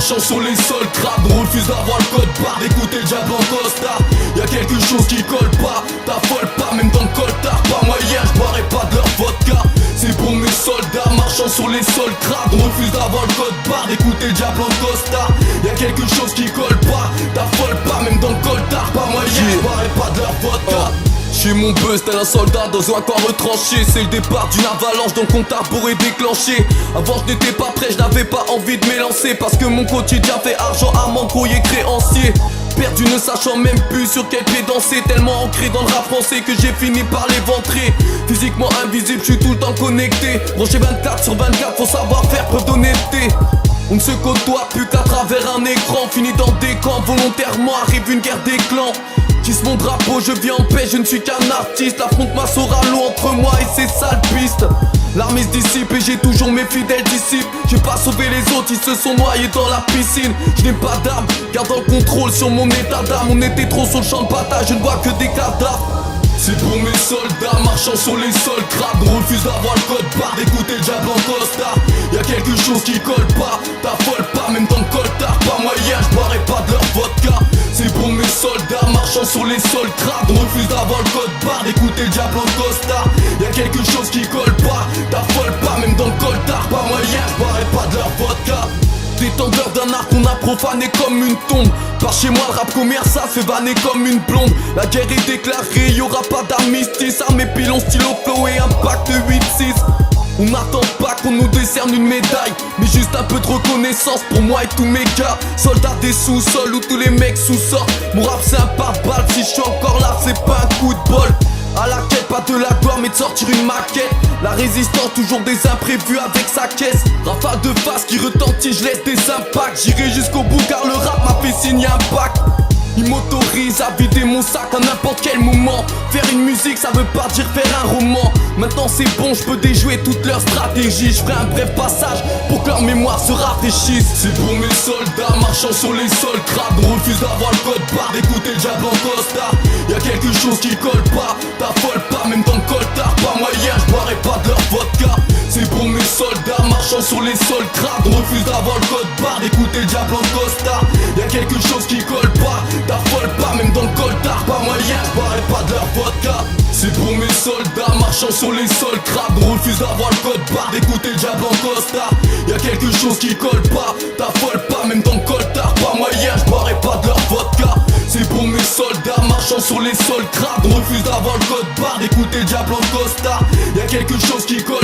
marchant sur les sols crades. On refuse d'avoir le code barre, d'écouter le diable en costard. Y'a quelque chose qui colle pas, t'affole pas, même dans le coltard. Pas moyen, j'boirai pas de leur vodka. C'est pour mes soldats marchant sur les sols crades. On refuse d'avoir le code barre, d'écouter le diable en costard. Y'a quelque chose qui colle pas, t'affole pas, même dans le coltard. Pas moyen, j'boirai pas de leur vodka. J'suis mon buzz tel un soldat dans un camp retranché. C'est le départ d'une avalanche dont le compte à rebours est déclenché. Avant je n'étais pas prêt, je n'avais pas envie de m'élancer. Parce que mon quotidien fait argent à mon courrier créancier. Perdu ne sachant même plus sur quel pied danser. Tellement ancré dans le rap français que j'ai fini par l'éventrer. Physiquement invisible, j'suis tout le temps connecté. Branché 24 sur 24, faut savoir faire preuve d'honnêteté. On ne se côtoie plus qu'à travers un écran. Fini dans des camps, volontairement arrive une guerre des clans. Tisse mon drapeau, je vis en paix, je ne suis qu'un artiste. L'affrontement sera l'eau entre moi et ces sales pistes. L'armée se dissipe et j'ai toujours mes fidèles disciples. J'ai pas sauvé les autres, ils se sont noyés dans la piscine. Je n'ai pas d'armes, gardant le contrôle sur mon état d'âme. On était trop sur le champ de bataille, je ne vois que des cadavres. C'est pour mes soldats marchant sur les sols crades. On refuse d'avoir le code barre, d'écouter le diable en costard. Y'a quelque chose qui colle pas, t'affole pas, même dans le coltard. Pas moyen, j'boirai pas de leur vodka. C'est pour mes soldats marchant sur les sols crades. On refuse d'avoir le code barre, d'écouter le diable en costard. Y'a quelque chose qui colle pas, t'affole pas, même dans le coltard. Pas moyen, j'boirai pas de leur vodka. Détendeur d'un art qu'on a profané comme une tombe. Par chez moi le rap commercial fait vanner comme une blonde. La guerre est déclarée, y'aura pas d'armistice. Armée, pilon, stylo, flow et impact 8-6. On n'attend pas qu'on nous décerne une médaille, mais juste un peu de reconnaissance pour moi et tous mes gars. Soldats des sous-sols où tous les mecs sous-sortent. Mon rap c'est un pare-balles, si je suis encore là c'est pas un coup de bol. À la quête, pas de la gloire mais de sortir une maquette. La résistance, toujours des imprévus avec sa caisse. Rafale de face qui retentit, je laisse des impacts. J'irai jusqu'au bout car le rap m'a fait signer un pacte. Il m'autorise à vider mon sac à n'importe quel moment. Faire une musique ça veut pas dire faire un roman. Maintenant c'est bon, je peux déjouer toutes leurs stratégies. Je ferai un bref passage pour que leur mémoire se rafraîchisse. C'est pour mes soldats marchant sur les sols crades. On refuse d'avoir le code barre, d'écouter le diable en costard. Y'a quelque chose qui colle pas, t'affole pas, même dans le coltard. Pas moyen, j'boirai pas de leur vodka. C'est pour mes soldats marchant sur les sols crades. On refuse d'avoir le code barre, d'écouter le diable en costard. Y'a quelque chose qui colle pas, t'affole pas, même dans le coltard. Pas moyen, j'boirai pas de leur vodka. C'est pour mes soldats marchant sur les sols crades. On refuse d'avoir le code barre, d'écouter le diable en costard. Y'a quelque chose qui colle pas, t'affole pas, même dans le coltard. Pas moyen, j'boirai pas de leur vodka. C'est pour mes soldats marchant sur les sols crades. On refuse d'avoir le code barre, d'écouter le diable en costard. Y'a quelque chose qui colle